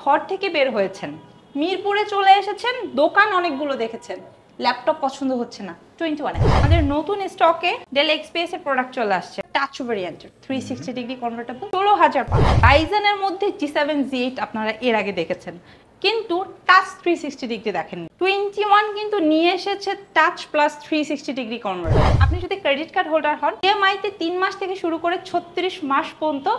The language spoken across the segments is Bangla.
ঘর থেকে বের হয়েছেন, মিরপুরে চলে এসেছেন, দোকান অনেকগুলো দেখেছেন, ল্যাপটপ পছন্দ হচ্ছে না, 21 আমাদের নতুন স্টকে ডেল এক্সপিএস এর প্রোডাক্ট চলে আসছে। টাচ ভেরিয়েন্টের 360 ডিগ্রি কনভার্টেবল 16,500। রাইজেনের মধ্যে G7 G8 আপনারা এর আগে দেখেছেন, কিন্তু টাচ 360 ডিগ্রি দেখেননি। 21 কিন্তু নিয়ে এসেছে টাচ প্লাস 360 ডিগ্রি কনভার্টার। আপনি যদি ক্রেডিট কার্ড হোল্ডার হন, ইএমআই তে 3 মাস থেকে শুরু করে 36 মাস পর্যন্ত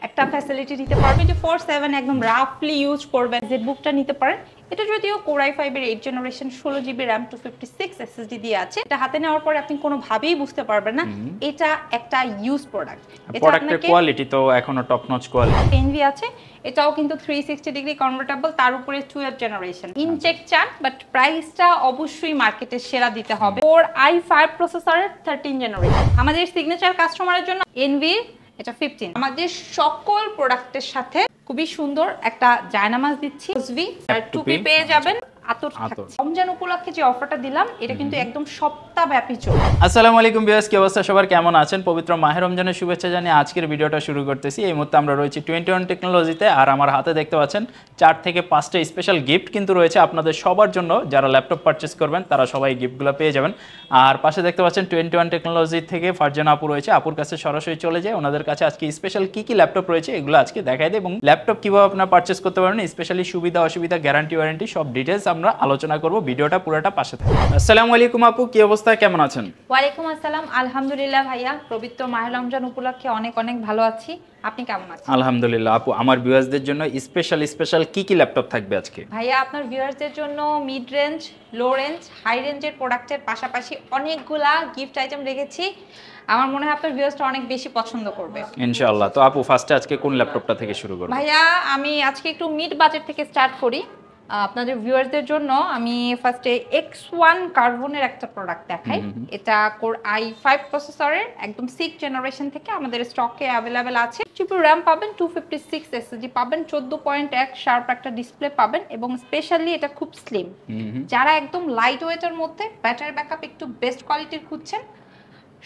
একটা ফ্যাসিলিটি দিতে পারবে। যে 4/7 একদম রাফলি ইউজ করবেন, যে বুকটা নিতে পারেন। এটা যদিও Core i5 এর 8th generation 16GB RAM 256 SSD দিয়ে আছে। এটা হাতে নেওয়ার পরে আপনি কোনোভাবেই বুঝতে পারবেন না এটা একটা ইউজ প্রোডাক্ট। প্রোডাক্টের কোয়ালিটি তো এখনো টপ নচ কোয়ালিটি। এনভি আছে, এটাও কিন্তু 360 ডিগ্রি কনভার্টেবল, তার উপরে 12th জেনারেশন। ইনচেক চান, বাট প্রাইসটা অবশ্যই মার্কেটের সেরা দিতে হবে। Core i5 প্রসেসরের 13th জেনারেশন। আমাদের সিগনেচার কাস্টমারের জন্য এনভি এটা 15। আমাদের সকল প্রোডাক্টের সাথে খুবই সুন্দর একটা জায়নামাজ দিচ্ছি, আর টুপি পেয়ে যাবেন। রমজান উপলক্ষে যে অফারটা দিলাম এটা কিন্তু একদম সপ্তাহব্যাপী চলবে। আসসালামু আলাইকুম ভিউয়ার্স, কি অবস্থা সবার, কেমন আছেন? পবিত্র মাহে রমজানের শুভেচ্ছা জানিয়ে আজকের ভিডিওটা শুরু করতেছি। এই মুহূর্তে আমরা রয়েছি 21 টেকনোলজিতে, আর আমার হাতে দেখতে পাচ্ছেন 4 থেকে 5টা স্পেশাল গিফট কিন্তু রয়েছে আপনাদের সবার জন্য। যারা ল্যাপটপ পারচেস করবেন তারা সবাই গিফটগুলো পেয়ে যাবেন। আর পাশে দেখতে পাচ্ছেন 21 টেকনোলজি থেকে ফারজানা আপু রয়েছে। আপুর কাছে সরাসরি চলে যায়, ওনাদের কাছে আজকে স্পেশাল কি কি ল্যাপটপ রয়েছে এগুলো আজকে দেখাই দেয়, এবং ল্যাপটপ কিভাবে আপনারা পারচেস করতে পারবেন, স্পেশালি সুবিধা অসুবিধা, গ্যারান্টি ওয়ারেন্টি সব ডিটেলস আমরা আলোচনা করব। ভিডিওটা পুরোটা পাশে থাকুন। আসসালামু আলাইকুম আপু, কি অবস্থা, কেমন আছেন? ওয়ালাইকুম আসসালাম, আলহামদুলিল্লাহ ভাইয়া, পবিত্র মাহে রমজান উপলক্ষে অনেক অনেক ভালো আছি। আপনি কেমন আছেন? আলহামদুলিল্লাহ আপু, আমার ভিউয়ার্সদের জন্য স্পেশাল কি কি ল্যাপটপ থাকবে আজকে? ভাইয়া আপনার ভিউয়ার্সদের জন্য mid range, low range, high রেঞ্জের প্রোডাক্টের পাশাপাশি অনেকগুলা গিফট আইটেম রেখেছি। আমার মনে হয় আপনার ভিউয়ার্সটা অনেক বেশি পছন্দ করবে ইনশাআল্লাহ। তো আপু ফার্স্টে আজকে কোন ল্যাপটপটা থেকে শুরু করব? ভাইয়া আমি আজকে একটু মিড বাজেট থেকে স্টার্ট করি। আপনাদের ভিউয়ারদের জন্য আমি ফার্স্টে X1 কার্বনের একটা প্রোডাক্ট দেখাই। এটা Core i5 প্রসেসরের একদম 6th জেনারেশন থেকে আমাদের স্টকে অ্যাভেলেবেল আছে। জিবি RAM পাবেন, 256 SSD পাবেন, 14.1 শার্প একটা ডিসপ্লে পাবেন, এবং স্পেশালি এটা খুব স্লিম। যারা একদম লাইট ওয়েটের মধ্যে ব্যাটারি ব্যাকআপ একটু বেস্ট কোয়ালিটির খুঁজছেন,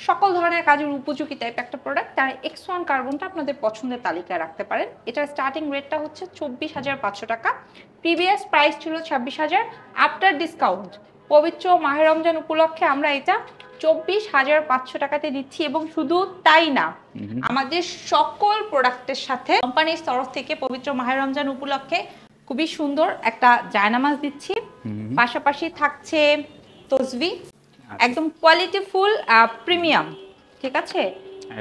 সকল ধরনের কাজের উপযোগী টাইপ একটা প্রোডাক্ট, তারা X1 কার্বনটা আপনাদের পছন্দের তালিকায় রাখতে পারেন। এটার স্টার্টিং রেটটা হচ্ছে 24,500 টাকা। প্রিভিয়াস প্রাইস ছিল 26,000। আফটার ডিসকাউন্ট পবিত্র মাহে রমজান উপলক্ষে আমরা এটা 24,500 টাকাতে দিচ্ছি। এবং শুধু তাই না, আমাদের সকল প্রোডাক্টের সাথে কোম্পানির তরফ থেকে পবিত্র মাহে রমজান উপলক্ষে খুবই সুন্দর একটা জায়নামাজ দিচ্ছি। পাশাপাশি থাকছে তসবি, একদম কোয়ালিটিফুল প্রিমিয়াম, ঠিক আছে?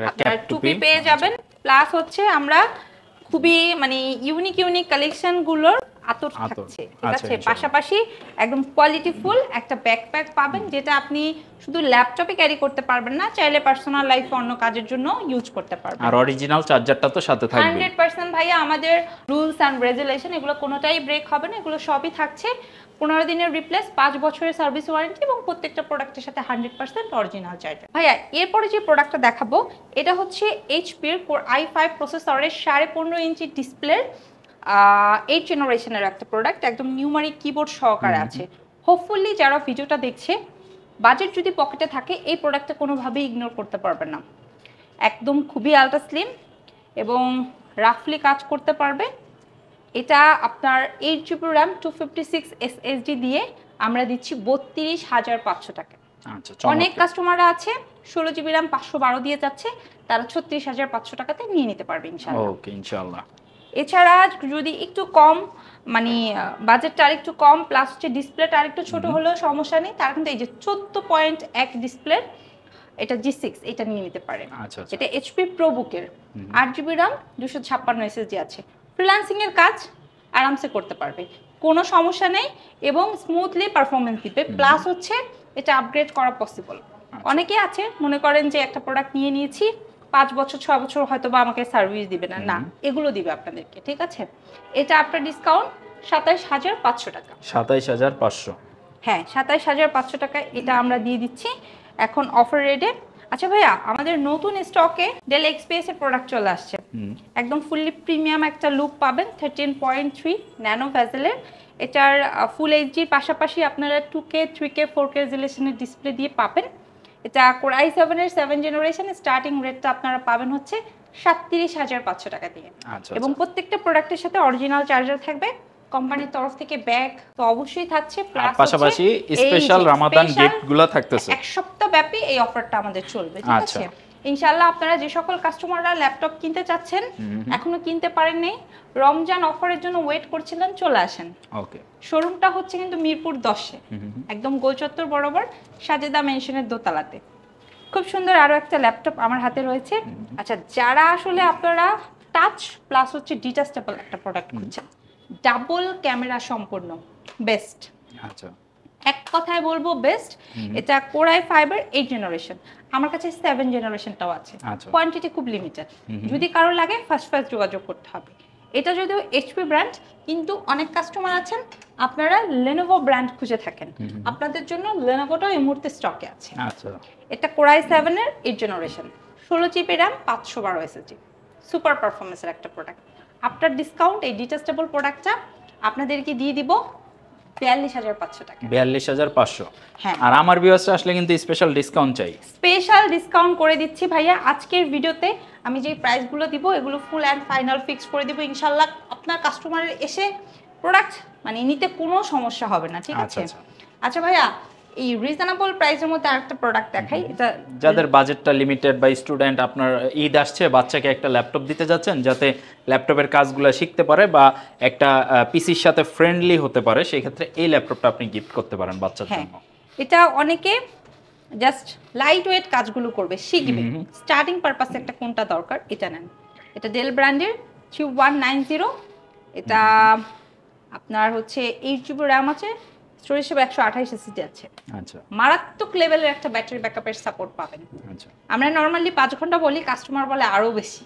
আপনারা টুপি পেয়ে যাবেন, প্লাস হচ্ছে আমরা খুবই মানে ইউনিক কালেকশনগুলোর আতর থাকছে, ঠিক আছে? পাশাপাশি একদম কোয়ালিটিফুল একটা ব্যাকপ্যাক পাবেন, যেটা আপনি শুধু ল্যাপটপে ক্যারি করতে পারবেন না, চাইলে পার্সোনাল লাইফে অন্য কাজের জন্য ইউজ করতে পারবেন। আর অরিজিনাল চার্জারটা তো সাথে থাকবে 100% ভাইয়া। আমাদের রুলস অ্যান্ড রেগুলেশন এগুলো কোনোটাই ব্রেক হবে না, এগুলো সবই থাকছে। 15 দিনের রিপ্লেস, 5 বছরের সার্ভিস ওয়ারেন্টি, এবং প্রত্যেকটা প্রোডাক্টের সাথে 100% অরিজিনাল চার্জার। ভাইয়া এরপরে যে প্রোডাক্টটা দেখাবো এটা হচ্ছে এইচপির Core i5 প্রসেসরের 15.5 ইঞ্চি ডিসপ্লের 8th জেনারেশনের একটা প্রোডাক্ট, একদম নিউমারিক কিবোর্ড সহকারে আছে। হোপফুলি যারা ভিডিওটা দেখছে, বাজেট যদি পকেটে থাকে এই প্রোডাক্টটা কোনোভাবেই ইগনোর করতে পারবেন না। একদম খুবই আলট্রা স্লিম এবং রাফলি কাজ করতে পারবে। এটা আপনার 8GB RAM 256 SSD দিয়ে আমরা দিচ্ছি 32,500 টাকা। অনেক কাস্টমাররা আছে 16GB RAM 512 দিয়ে যাচ্ছে, তারা 36,500 টাকাতে নিয়ে নিতে পারবে ইনশাআল্লাহ। ওকে ইনশাআল্লাহ। এছাড়া যদি একটু কম মানে বাজেটটা আর একটু কম, প্লাস হচ্ছে ডিসপ্লেটা আর একটু ছোট হলেও সমস্যা নেই, তারা কিন্তু এই যে 14.1 ডিসপ্লে এটা G6 এটা নিয়ে নিতে পারে। এটা HP ProBook-এর 8GB RAM 256 SSD আছে। ফ্রিল্যান্সিং এর কাজ আরামসে করতে পারবে, কোনো সমস্যা নেই, এবং স্মুথলি পারফরমেন্স দিবে। প্লাস হচ্ছে এটা আপগ্রেড করা পসিবল। অনেকে আছে মনে করেন যে একটা প্রোডাক্ট নিয়ে নিয়েছি 5 বছর 6 বছর হয়তো বা আমাকে সার্ভিস দিবে না, না এগুলো দিবে আপনাদেরকে, ঠিক আছে? এটা আপনার ডিসকাউন্ট 27,500 টাকা। 27,500? হ্যাঁ 27,500 টাকা এটা আমরা দিয়ে দিচ্ছি এখন অফার রেটে। আচ্ছা ভাইয়া, আমাদের নতুন স্টকে ডেল এক্সপিএস এর প্রোডাক্ট চলে আসছে। একদম ফুললি প্রিমিয়াম একটা লুক পাবেন, 13.3 ন্যানো ভেজেলের। এটার ফুল এইচডির পাশাপাশি আপনারা 2K 3K 4K রেজোলিউশনের ডিসপ্লে দিয়ে পাবেন। এটা কোর i7 এর 7 জেনারেশন, স্টার্টিং রেটটা আপনারা পাবেন হচ্ছে 37,500 টাকা দিয়ে। আচ্ছা, এবং প্রত্যেকটা প্রোডাক্টের সাথে অরিজিনাল চার্জার থাকবে, কোম্পানির তরফ থেকে ব্যাগ তো অবশ্যই থাকছে, প্লাস পাশাপাশি স্পেশাল রমাদান গিফটগুলো থাকতেছে। এক সপ্তাহ ব্যাপী এই অফারটা আমাদের চলবে, ঠিক আছে? ইনশাআল্লাহ আপনারা যে সকল কাস্টমাররা ল্যাপটপ কিনতে চাচ্ছেন, এখনো কিনতে পারেননি, রমজান অফারের জন্য ওয়েট করছিলেন, চলে আসেন। ওকে, শোরুমটা হচ্ছে কিন্তু মিরপুর 10-এ, একদম গোলচত্বর বরাবর সাজেদা মেনশনের দোতলাতে। খুব সুন্দর আরো একটা ল্যাপটপ আমার হাতে রয়েছে। আচ্ছা, যারা আসলে আপনারা টাচ প্লাস হচ্ছে ডিটাচেবল একটা প্রোডাক্ট খুঁজছেন, ডাবল ক্যামেরা সম্পূর্ণ, বেস্ট। আচ্ছা, এক কথায় বলবো বেস্ট। এটা কোর i5 এর 8 জেনারেশন, আমার কাছে 7 জেনারেশনটাও আছে। কোয়ান্টিটি খুব লিমিটেড, যদি কারো লাগে ফার্স্ট যোগাযোগ করতে হবে। এটা যদিও এইচপি ব্র্যান্ড, কিন্তু অনেক কাস্টমার আছেন আপনারা লেনোভো ব্র্যান্ড খুঁজে থাকেন, আপনাদের জন্য লেনোভোটাও এই মুহূর্তে স্টকে আছে। আচ্ছা, এটা কোর i7 এর 8 generation, 16 GB RAM, 512 SSD, super পারফরমেন্সের একটা প্রোডাক্ট। আফটার ডিসকাউন্ট এই ডিটাচেবল প্রোডাক্টটা আপনাদেরকে দিয়ে দিব 42,500 টাকা। 42,500। হ্যাঁ, আর আমার ভিউয়ার্সরা আসলে কিন্তু স্পেশাল ডিসকাউন্ট চাই, স্পেশাল ডিসকাউন্ট করে দিচ্ছি ভাইয়া। আজকের ভিডিওতে আমি যে প্রাইসগুলো দিব এগুলো ফুল অ্যান্ড ফাইনাল ফিক্স করে দিব ইনশাআল্লাহ। আপনার কাস্টমারের এসে প্রোডাক্ট মানে নিতে কোনো সমস্যা হবে না, ঠিক আছে? আচ্ছা ভাইয়া, এই রিজনেবল প্রাইসের মধ্যে আরেকটা প্রোডাক্ট দেখাই। এটা যাদের বাজেটটা লিমিটেড বা স্টুডেন্ট, আপনার ঈদ আসছে, বাচ্চাকে একটা ল্যাপটপ দিতে যাচ্ছেন যাতে ল্যাপটপের কাজগুলো শিখতে পারে বা একটা পিসির সাথে ফ্রেন্ডলি হতে পারে, সেই ক্ষেত্রে এই ল্যাপটপটা আপনি গিফট করতে পারেন বাচ্চার জন্য। এটা অনেকে জাস্ট লাইট ওয়েট কাজগুলো করবে, শিখবে, স্টার্টিং পারপাসে একটা কোনটা দরকার এটা নেন। এটা ডেল ব্র্যান্ডের 3190, এটা আপনার হচ্ছে 8 জিবি র্যাম আছে, স্টোরেজ হিসেবে 128 এসএসডি আছে। আচ্ছা, মারাত্মক লেভেলের একটা ব্যাটারি ব্যাকআপের সাপোর্ট পাবেন। আচ্ছা, আমরা নরমালি 5 ঘন্টা বলি, কাস্টমার বলে আরো বেশি।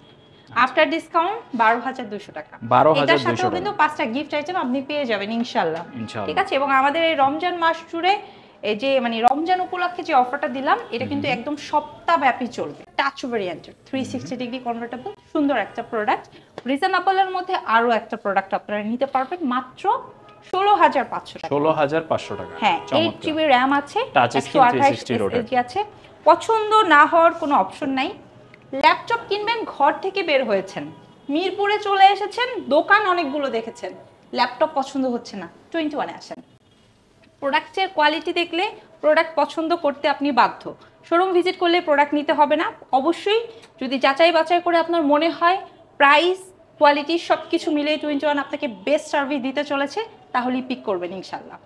আফটার ডিসকাউন্ট 12,200 টাকা। এটার সাথেও কিন্তু 5টা গিফট আইটেম আপনি পেয়ে যাবেন ইনশাআল্লাহ, ঠিক আছে? এবং আমাদের এই রমজান মাস জুড়ে এই যে মানে রমজান উপলক্ষে যে অফারটা দিলাম, এটা কিন্তু একদম সপ্তাহব্যাপী চলবে। টাচ ভেরিয়েন্টের 360 ডিগ্রি কনভার্টেবল সুন্দর একটা প্রোডাক্ট। রিজনেবলের মধ্যে আরো একটা প্রোডাক্ট আপনারা নিতে পারবেন মাত্র 16,500 টাকা। 16,500 টাকা। হ্যাঁ, 8 জিবি র্যাম আছে, টাচ স্ক্রিন 360 এসএসডি আছে। পছন্দ না হওয়ার কোনো অপশন নাই। ল্যাপটপ কিনবেন, ঘর থেকে বের হয়েছেন, মিরপুরে চলে এসেছেন, দোকান অনেকগুলো দেখেছেন, ল্যাপটপ পছন্দ হচ্ছে না, 21-এ আসেন। প্রোডাক্টের কোয়ালিটি দেখলে প্রোডাক্ট পছন্দ করতে আপনি বাধ্য। শোরুম ভিজিট করলে প্রোডাক্ট নিতে হবে না। অবশ্যই যদি যাচাই বাছাই করে আপনার মনে হয় প্রাইস কোয়ালিটি সব কিছু মিলিয়ে 21 আপনাকে বেস্ট সার্ভিস দিতে চলেছে, তাহলেই পিক করবেন ইনশাল্লাহ।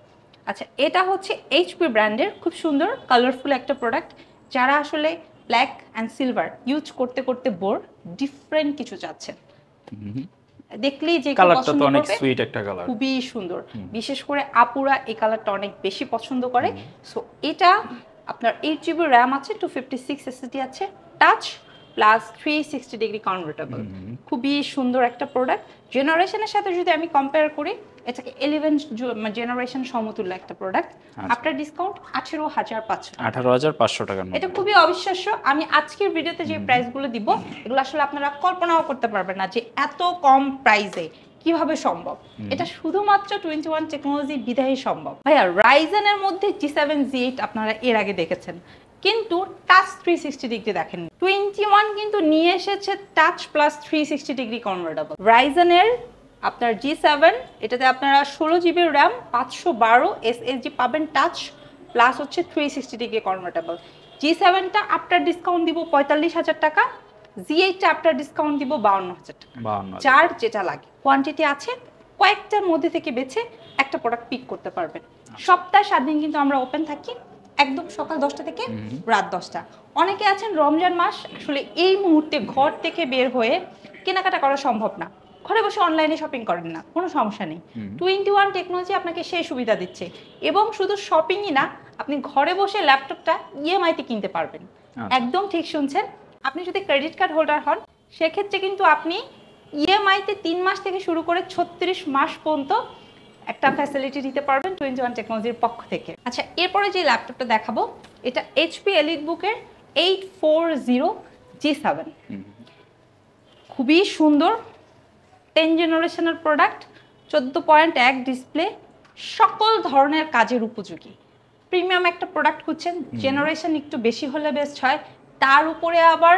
আচ্ছা, এটা হচ্ছে এইচপি ব্র্যান্ডের খুব সুন্দর কালারফুল একটা প্রোডাক্ট। যারা আসলে ব্ল্যাক অ্যান্ড সিলভার ইউজ করতে করতে বোর, ডিফারেন্ট কিছু চাচ্ছেন, দেখলেই যে কালারটা তো অনেক সুইট একটা কালার, খুবই সুন্দর। বিশেষ করে আপুরা এই কালারটা অনেক বেশি পছন্দ করে। সো এটা আপনার 8 জিবি র্যাম আছে, 256 এসএসডি আছে, টাচ প্লাস 360 ডিগ্রি কনভার্টেবল, খুবই সুন্দর একটা প্রোডাক্ট। জেনারেশনের সাথে যদি আমি কম্পেয়ার করি, এটাকে 11 জেনারেশন সমতুল্য একটা প্রোডাক্ট। আফটার ডিসকাউন্ট 18,500 টাকা। এটা খুবই অবিশ্বাস্য। আমি আজকের ভিডিওতে যে প্রাইসগুলো দিব, এগুলো আসলে আপনারা কল্পনাও করতে পারবেন না যে এত কম প্রাইসে কিভাবে সম্ভব। এটা শুধুমাত্র 21 টেকনোলজি বিধায়ী সম্ভব। ভাইয়া, রাইজেনের মধ্যে G7 G8 আপনারা এর আগে দেখেছেন, কিন্তু টাচ 360 ডিগ্রি দেখেন। 21 কিন্তু নিয়ে এসেছে টাচ প্লাস 360 ডিগ্রি কনভার্টেবল। রাইজেনের আপনার G7, এটাতে আপনারা 16 জিবি র্যাম, 512 এসএসডি পাবেন, টাচ প্লাস হচ্ছে 360 ডিগ্রি কনভার্টেবল। G7টা আফটার ডিসকাউন্ট দিব 45,000 টাকা, G8টা আফটার ডিসকাউন্ট দিব 52,000 টাকা। যার যেটা লাগে, কোয়ান্টিটি আছে, কয়েকটার মধ্যে থেকে বেছে একটা প্রোডাক্ট পিক করতে পারবেন। সপ্তাহে 7 দিন কিন্তু আমরা ওপেন থাকি, একদম সকাল 10টা থেকে রাত 10টা। অনেকে আছেন রমজান মাস আসলে এই মুহূর্তে ঘর থেকে বের হয়ে কেনাকাটা করা সম্ভব না, ঘরে বসে অনলাইনে শপিং করেন না, কোনো সমস্যা নেই। 21 টেকনোলজি আপনাকে সেই সুবিধা দিচ্ছে। এবং শুধু শপিংই না, আপনি ঘরে বসে ল্যাপটপটা ইএমআইতে কিনতে পারবেন। একদম ঠিক শুনছেন। আপনি যদি ক্রেডিট কার্ড হোল্ডার হন, সেক্ষেত্রে কিন্তু আপনি ইএমআইতে 3 মাস থেকে শুরু করে 36 মাস পর্যন্ত একটা ফ্যাসিলিটি দিতে পারবেন 21 টেকনোলজির পক্ষ থেকে। আচ্ছা, এরপরে যে ল্যাপটপটা দেখাবো, এটা এইচপি এলিটবুকের 840 G7, খুবই সুন্দর 10 জেনারেশনের প্রোডাক্ট, 14.1 ডিসপ্লে, সকল ধরনের কাজের উপযোগী। প্রিমিয়াম একটা প্রোডাক্ট খুঁজছেন, জেনারেশন একটু বেশি হলে বেস্ট হয়, তার উপরে আবার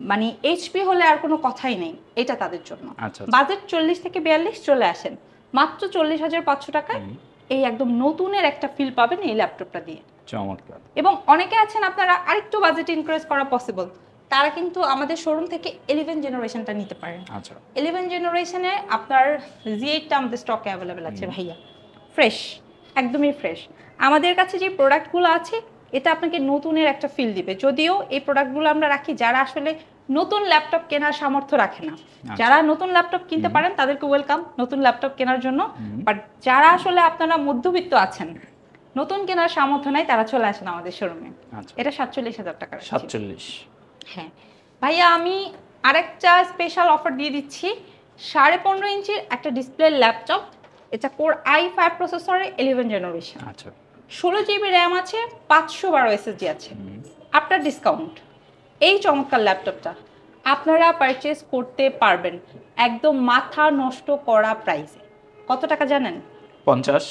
মানে এইচপি হলে আর কোনো কথাই নেই, এটা তাদের জন্য। বাজেট 40 থেকে 42 চলে আসেন, মাত্র 40,500 টাকায় এই একদম নতুনের একটা ফিল পাবেন এই ল্যাপটপটা দিয়ে। চমৎকার। এবং অনেকে আছেন আপনারা আরেকটু বাজেট ইনক্রিজ করা পসিবল, তারা কিন্তু আমাদের শোরুম থেকে 11 জেনারেশনটা নিতে পারেন। আচ্ছা 11 জেনারেশনে আপনার Z8টা আমাদের স্টকে অ্যাভেলেবেল আছে ভাইয়া, ফ্রেশ, একদমই ফ্রেশ। আমাদের কাছে যে প্রোডাক্টগুলো আছে এটা আপনাকে নতুনের একটা ফিল দিবে। যদিও এই প্রোডাক্টগুলো আমরা রাখি যারা আসলে নতুন ল্যাপটপ কেনার সামর্থ্য রাখে না। যারা নতুন ল্যাপটপ কিনতে পারেন তাদেরকে ওয়েলকাম নতুন ল্যাপটপ কেনার জন্য, বাট যারা আসলে আপনারা মধ্যবিত্ত আছেন, নতুন কেনার সামর্থ্য নাই, তারা চলে আসেন আমাদের শোরুমে। এটা 47,000 টাকা। 47? হ্যাঁ ভাইয়া, আমি আরেকটা স্পেশাল অফার দিয়ে দিচ্ছি। 15.5 ইঞ্চির একটা ডিসপ্লে ল্যাপটপ, এটা কোর i5 প্রসেসরের 11 জেনারেশন। আচ্ছা 16 জিবি র্যাম আছে, 512 এসএসডি আছে। আফটার ডিসকাউন্ট এই চমৎকার ল্যাপটপটা আপনারা পারচেজ করতে পারবেন একদম মাথা নষ্ট করা প্রাইসে। কত টাকা জানেন? 50?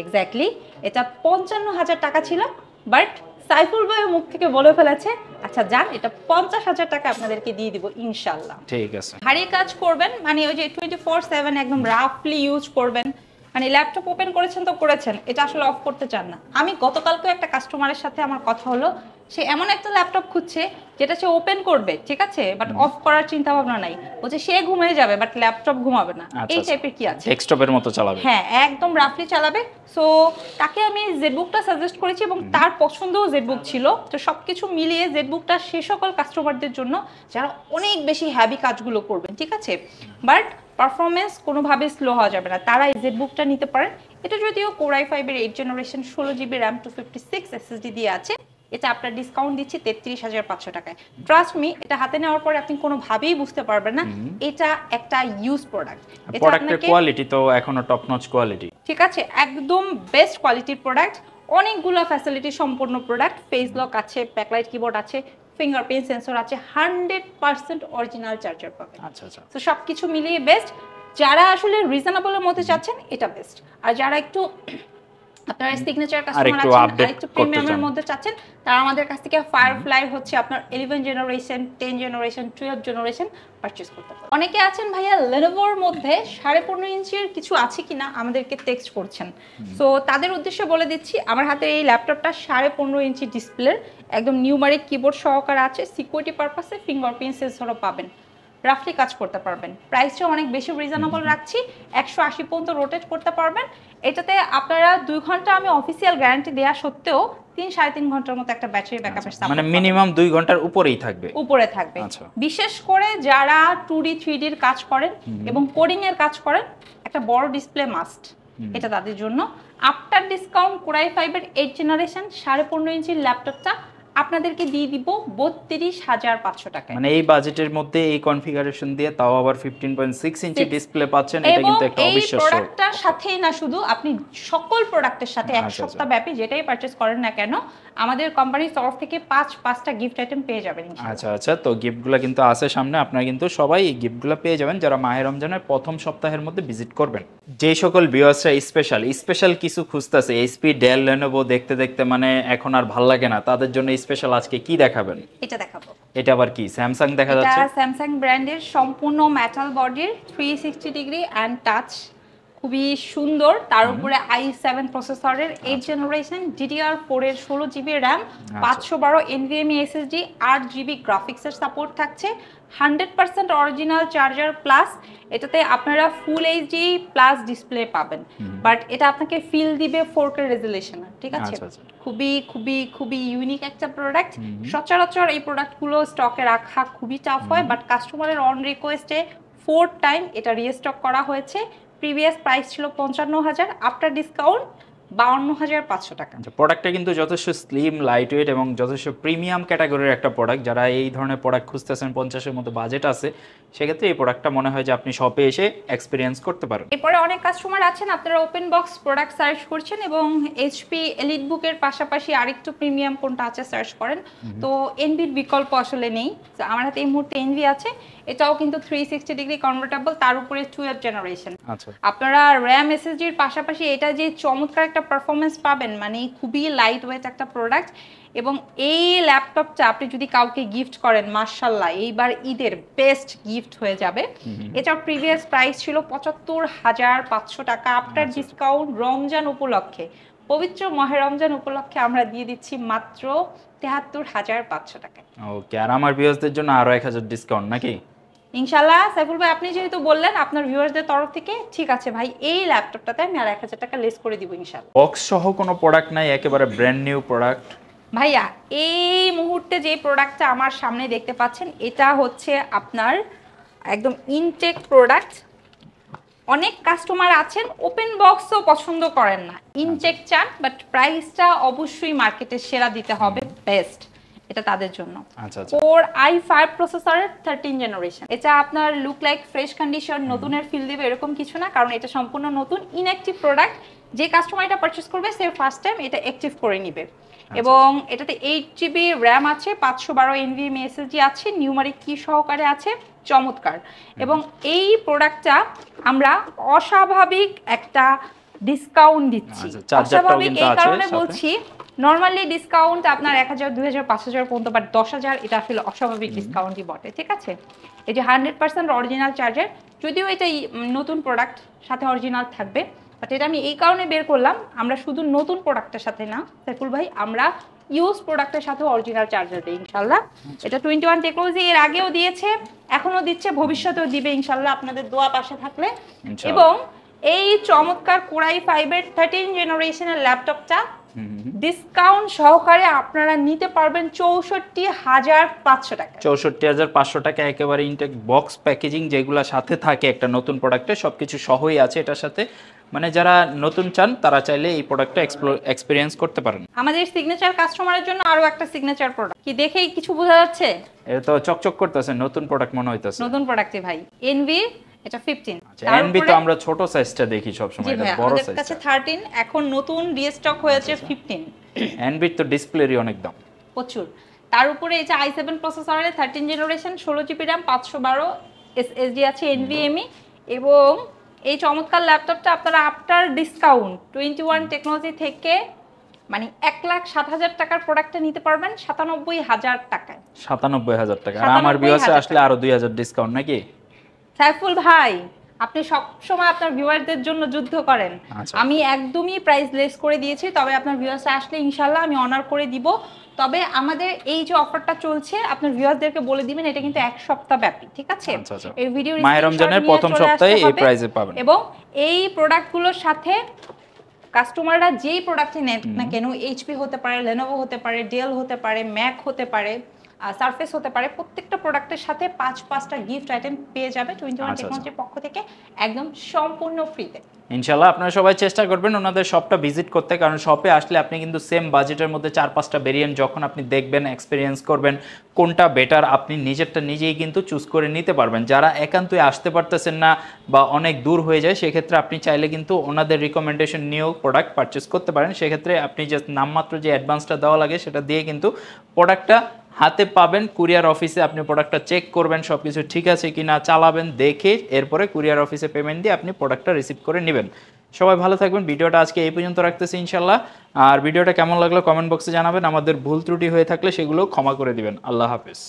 এক্স্যাক্টলি, এটা 55,000 টাকা ছিল, বাট সাইফুল ভাইয়ের মুখ থেকে বলে ফেলেছে আচ্ছা যান এটা 50,000 টাকা আপনাদেরকে দিয়ে দিব ইনশাল্লাহ। ঠিক আছে। ভারী কাজ করবেন মানে ওই যে 24/7 একদম রাফলি ইউজ করবেন, মানে ল্যাপটপ ওপেন করেছেন তো করেছেন, এটা আসলে অফ করতে চান না। আমি গতকালকে একটা কাস্টমারের সাথে আমার কথা হলো, সে এমন একটা ল্যাপটপ খুঁজছে যেটা সে ওপেন করবে ঠিক আছে, বাট অফ করার চিন্তা ভাবনা নাই, বলছে সে ঘুমিয়ে যাবে বাট ল্যাপটপ ঘুমাবে না। এই টাইপের কি আছে, ডেস্কটপের মতো চালাবে। হ্যাঁ একদম রাফলি চালাবে। সো তাকে আমি জেডবুকটা সাজেস্ট করেছি এবং তার পছন্দও জেডবুক ছিল। তো সবকিছু মিলিয়ে জেডবুকটা সে সকল কাস্টমারদের জন্য যারা অনেক বেশি হ্যাভি কাজগুলো করবেন ঠিক আছে, বাট পারফরমেন্স কোনোভাবে স্লো হওয়া যাবে না, তারা এই জেডবুকটা নিতে পারেন। এটা যদিও কোর i5 এর 8 জেনারেশন 16 জিবি র্যাম 256 এসএসডি দিয়ে আছে, এটা আপনার ডিসকাউন্ট দিচ্ছি 33,500 টাকায়। ট্রাস্ট মি, এটা হাতে নেওয়ার পরে আপনি কোনোভাবেই বুঝতে পারবেন না এটা একটা ইউজ প্রোডাক্ট। প্রোডাক্টের কোয়ালিটি তো এখনো টপ নচ কোয়ালিটি, ঠিক আছে, একদম বেস্ট কোয়ালিটির প্রোডাক্ট, অনেকগুলো ফ্যাসিলিটি সম্পন্ন প্রোডাক্ট। ফেস লক আছে, ব্যাকলাইট কিবোর্ড আছে, ফিঙ্গারপ্রিন্ট সেন্সর আছে, 100% অরিজিনাল চার্জার পাবেন। আচ্ছা আচ্ছা, তো সবকিছু মিলিয়ে বেস্ট। যারা আসলে রিজনেবলের মধ্যে চাচ্ছেন এটা বেস্ট, আর যারা একটু আপনারা সিগনেচার কাস্টমার আছেন আর একটু প্রিমিয়ামের মধ্যে চাচ্ছেন, তারা আমাদের কাছ থেকে ফায়ারফ্লাই হচ্ছে আপনার 11 জেনারেশন, 10 জেনারেশন, 12 জেনারেশন পারচেজ করতে পারেন। অনেকে আছেন ভাইয়া লেনোভোর মধ্যে 15.5 ইঞ্চির কিছু আছে কিনা আমাদেরকে টেক্সট করছেন, সো তাদের উদ্দেশ্যে বলে দিচ্ছি আমার হাতে এই ল্যাপটপটা 15.5 ইঞ্চি ডিসপ্লের, একদম নিউমারিক কিবোর্ড সহকারে আছে, সিকিউরিটি পারপাসে ফিঙ্গারপ্রিন্ট সেন্সরও পাবেন, রাফলি কাজ করতে পারবেন। প্রাইসটা অনেক বেশি রিজনেবল রাখছি, 180 পর্যন্ত রোটেট করতে পারবেন। এটাতে আপনারা 2 ঘন্টা আমি অফিসিয়াল গ্যারান্টি দেওয়া সত্ত্বেও 3-3.5 ঘন্টার মতো একটা ব্যাটারি ব্যাকআপের সাপোর্ট, মানে মিনিমাম 2 ঘন্টার উপরেই থাকবে, উপরে থাকবে। বিশেষ করে যারা 2D 3D এর কাজ করেন এবং কোডিং এর কাজ করেন, একটা বড় ডিসপ্লে মাস্ট, এটা তাদের জন্য। আফটার ডিসকাউন্ট কোর i5 এর 8 জেনারেশন 15.5 ইঞ্চির ল্যাপটপটা আপনাদেরকে দিয়ে দিব 32,500 টাকায়। মানে এই বাজেটের মধ্যে এই কনফিগারেশন দিয়ে তাও আবার 15.6 ইঞ্চি ডিসপ্লে পাচ্ছেন, এটা কিন্তু একটা অবিশ্বাস্য। এই প্রোডাক্টটার সাথেই না শুধু, আপনি সকল প্রোডাক্টের সাথে এক সপ্তাহ ব্যাপী যেটাই পারচেজ করেন না কেন আমাদের কোম্পানির তরফ থেকে 5টা গিফট আইটেম পেয়ে যাবেন। আচ্ছা আচ্ছা, তো গিফটগুলো কিন্তু আছে সামনে, আপনারা কিন্তু সবাই এই গিফটগুলো পেয়ে যাবেন যারা মাহে রমজানের প্রথম সপ্তাহের মধ্যে ভিজিট করবেন। যে সকল ভিউয়ার্সরা স্পেশাল কিছু খুঁজতেছে, এইচপি, ডেল, লেনোভো দেখতে দেখতে মানে এখন আর ভাল লাগে না, তাদের জন্য স্পেশাল আজকে কি দেখাবেন? এটা দেখাবো। এটা আবার কি স্যামসাং দেখা যাচ্ছে? এটা স্যামসাং ব্র্যান্ডের সম্পূর্ণ মেটাল বডির 360 ডিগ্রি অ্যান্ড টাচ, খুবই সুন্দর। তার উপরে i7 প্রসেসরের 8 জেনারেশন, DDR4 এর 16 GB RAM, 512 NVMe SSD, 8 GB গ্রাফিক্সের সাপোর্ট থাকছে, 100% অরিজিনাল চার্জার প্লাস। এটাতে আপনারা ফুল এইচডি প্লাস ডিসপ্লে পাবেন, বাট এটা আপনাকে ফিল দিবে 4K রেজোলিউশন, ঠিক আছে। খুবই খুবই খুবই ইউনিক একটা প্রোডাক্ট। সচরাচর এই প্রোডাক্টগুলো স্টকে রাখা খুবই টাফ হয়, বাট কাস্টমারের অন রিকোয়েস্টে 4 টাইম এটা রিস্টক করা হয়েছে। প্রিভিয়াস প্রাইস ছিল 55,000, আফটার ডিসকাউন্ট 52,500 টাকা। প্রোডাক্টটা কিন্তু যথেষ্ট স্লিম, লাইট ওয়েট এবং যথেষ্ট প্রিমিয়াম ক্যাটাগরির একটা প্রোডাক্ট। যারা এই ধরনের প্রোডাক্ট খুঁজতেছেন, 50-এর মতো বাজেট আছে, সেক্ষেত্রে এই প্রোডাক্টটা মনে হয় যে আপনি শপে এসে এক্সপিরিয়েন্স করতে পারেন। এরপরে অনেক কাস্টমার আছেন আপনারা ওপেন বক্স প্রোডাক্ট সার্চ করছেন এবং এইচপি এলিট বুকের পাশাপাশি আরেকটু প্রিমিয়াম কোনটা আছে সার্চ করেন, তো এনভির বিকল্প আসলে নেই। তো আমার হাতে এই মুহূর্তে এনভি আছে, এটাও কিন্তু 360 ডিগ্রি কনভার্টেবল, তার উপরে 12 জেনারেশন। আপনারা র্যাম এসএসডির পাশাপাশি এটা যে চমৎকার একটা একটা পারফরমেন্স পাবেন, মানে খুবই লাইট ওয়েট একটা প্রোডাক্ট। এবং এই ল্যাপটপটা আপনি যদি কাউকে গিফট করেন, মাশাআল্লাহ এইবার ঈদের বেস্ট গিফট হয়ে যাবে। এটার প্রিভিয়াস প্রাইস ছিল ৭৫,৫০০ টাকা, আফটার ডিসকাউন্ট রমজান উপলক্ষে, পবিত্র মাহে রমজান উপলক্ষে আমরা দিয়ে দিচ্ছি মাত্র ৭৩,৫০০ টাকায়। ওকে, আর আমার ভিউয়ার্সদের জন্য আরো ১,০০০ ডিসকাউন্ট নাকি? ইনশাআল্লাহ। সাইফুল ভাই আপনি যেহেতু বললেন আপনার ভিউয়ার্সদের তরফ থেকে, ঠিক আছে ভাই, এই ল্যাপটপটাতে আমি আর ১,০০০ টাকা লেস করে দিব ইনশাআল্লাহ। বক্স সহ কোনো প্রোডাক্ট নাই, একেবারে ব্র্যান্ড নিউ প্রোডাক্ট? ভাইয়া এই মুহূর্তে যে প্রোডাক্টটা আমার সামনে দেখতে পাচ্ছেন, এটা হচ্ছে আপনার একদম ইনটেক প্রোডাক্ট। অনেক কাস্টমার আছেন ওপেন বক্সও পছন্দ করেন না, ইনটেক চান, বাট প্রাইসটা অবশ্যই মার্কেটে সেরা দিতে হবে, বেস্ট, এটা তাদের জন্য। আচ্ছা আচ্ছা। Core i5 প্রসেসরের 13 জেনারেশন। এটা আপনার লুক লাইক ফ্রেশ কন্ডিশন, নতুনের ফিল দিবে এরকম কিছু না, কারণ এটা সম্পূর্ণ নতুন ইনঅ্যাক্টিভ প্রোডাক্ট। যে কাস্টমার এটা পারচেজ করবে সে ফার্স্ট টাইম এটা অ্যাক্টিভ করে নিবে। এবং এটাতে 8GB র্যাম আছে, 512 NVMe SSD আছে, নিউমারিক কি সহকারে আছে, চমৎকার। এবং এই প্রোডাক্টটা আমরা অস্বাভাবিক একটা ডিসকাউন্ট দিচ্ছি। অস্বাভাবিক এই কারণে বলছি, নরমালি ডিসকাউন্ট আপনার ১,০০০, ২,০০০, ৫,০০০ পর্যন্ত, বাট ১০,০০০ এটা আসলে অস্বাভাবিক ডিসকাউন্টই বটে, ঠিক আছে। এই যে 100% অরিজিনাল চার্জার, যদিও এটা নতুন প্রোডাক্ট, সাথে অরিজিনাল থাকবে, বাট এটা আমি এই কারণে বের করলাম, আমরা শুধু নতুন প্রোডাক্টের সাথে না সাইফুল ভাই, আমরা ইউজ প্রোডাক্টের সাথে অরিজিনাল চার্জার দিই ইনশাআল্লাহ। এটা 21 টেকনোলজি এর আগেও দিয়েছে, এখনো দিচ্ছে, ভবিষ্যতেও দিবে ইনশাআল্লাহ আপনাদের দোয়া পাশে থাকলে। এবং এই চমৎকার Core i5 এর 13 জেনারেশনের ল্যাপটপটা ডিসকাউন্ট সহকারে আপনারা নিতে পারবেন ৬৪,৫০০ টাকা। ৬৪,৫০০ টাকা একেবারে ইনটেক বক্স প্যাকেজিং, যেগুলো সাথে থাকে একটা নতুন প্রোডাক্টে, সবকিছু সহই আছে এটার সাথে। মানে যারা নতুন চান তারা চাইলে এই প্রোডাক্টটা এক্সপেরিয়েন্স করতে পারেন। আমাদের সিগনেচার কাস্টমারের জন্য আরো একটা সিগনেচার প্রোডাক্ট, কি দেখেই কিছু বোঝা যাচ্ছে? এটা তো চকচক করতেছে, নতুন প্রোডাক্ট মনে হইতাছে। নতুন প্রোডাক্টই ভাই, এনভি, এটা 15। আচ্ছা, এনভি তো আমরা ছোট সাইজটা দেখি সব সময়, এটা বড় সাইজ। আমাদের কাছে 13, এখন নতুন রিস্টক হয়েছে 15। এনভি তো ডিসপ্লেরই অনেক দাম, প্রচুর। তার উপরে এটা i7 প্রসেসরের 13 জেনারেশন, 16GB RAM, 512 SSD আছে NVMe। এবং এই চমৎকার ল্যাপটপটা আপনারা আফটার ডিসকাউন্ট 21 টেকনোলজি থেকে মানে 1,07,000 টাকার প্রোডাক্টটা নিতে পারবেন 97,000 টাকায়। 97,000 টাকা। আর আমার ভিউয়ার্সে আসলে আরো 2,000 ডিসকাউন্ট নাকি? সাইফুল ভাই আপনি সব সময় আপনার ভিউয়ারদের জন্য যুদ্ধ করেন। আমি একদমই প্রাইস লেস করে দিয়েছি, তবে আপনার ভিউয়ার্সরা আসলে ইনশাআল্লাহ আমি অনার করে দিব। তবে আমাদের এই যে অফারটা চলছে আপনার ভিউয়ারদেরকে বলে দিবেন, এটা কিন্তু এক সপ্তাহ ব্যাপী, ঠিক আছে? এই ভিডিও মাহে রমজানের প্রথম সপ্তাহে এই প্রাইসে পাবেন। এবং এই প্রোডাক্টগুলোর সাথে কাস্টমাররা যেই প্রোডাক্টই নেন না কেন, এইচপি হতে পারে, লেনোভো হতে পারে, ডেল হতে পারে, ম্যাক হতে পারে, সারফেস হতে পারে, প্রত্যেকটা প্রোডাক্টের সাথে 5-5টা গিফট আইটেম পেয়ে যাবে 21 টেকনোলজির পক্ষ থেকে একদম সম্পূর্ণ ফ্রিতে। ইনশাআল্লাহ আপনারা সবাই চেষ্টা করবেন ওনাদের শপটা ভিজিট করতে, কারণ শপে আসলে আপনি কিন্তু সেম বাজেটের মধ্যে 4-5টা ভেরিয়েন্ট যখন আপনি দেখবেন, এক্সপেরিয়েন্স করবেন, কোনটা বেটার আপনি নিজেরটা নিজেই কিন্তু চুজ করে নিতে পারবেন। যারা একান্তই আসতে পারতেছেন না বা অনেক দূর হয়ে যায়, সেক্ষেত্রে আপনি চাইলে কিন্তু ওনাদের রিকমেন্ডেশন নিয়েও প্রোডাক্ট পারচেস করতে পারেন। সেক্ষেত্রে আপনি জাস্ট নামমাত্র যে অ্যাডভান্সটা দেওয়া লাগে সেটা দিয়ে কিন্তু প্রোডাক্টটা হাতে পাবেন। কুরিয়ার অফিসে আপনি প্রোডাক্টটা চেক করবেন, সব কিছু ঠিক আছে কিনা চালাবেন, দেখে এরপরে কুরিয়ার অফিসে পেমেন্ট দিয়ে আপনি প্রোডাক্টটা রিসিভ করে নেবেন। সবাই ভালো থাকবেন। ভিডিওটা আজকে এই পর্যন্ত রাখতেছি ইনশাল্লাহ। আর ভিডিওটা কেমন লাগলো কমেন্ট বক্সে জানাবেন। আমাদের ভুল ত্রুটি হয়ে থাকলে সেগুলো ক্ষমা করে দিবেন। আল্লাহ হাফেজ।